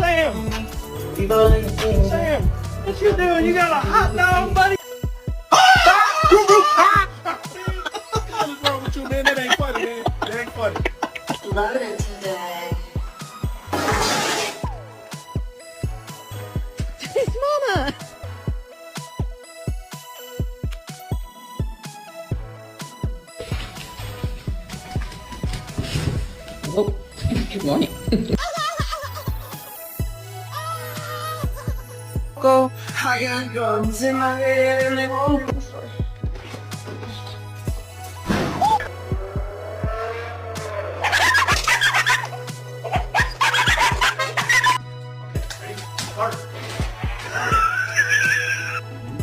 Sam, Sam, what you doing? You got a hot dog, buddy? What is wrong with you, man? That ain't funny, man. That ain't funny. Loaded today. Mama. Oh, good morning. Go. I got guns in my head and they won't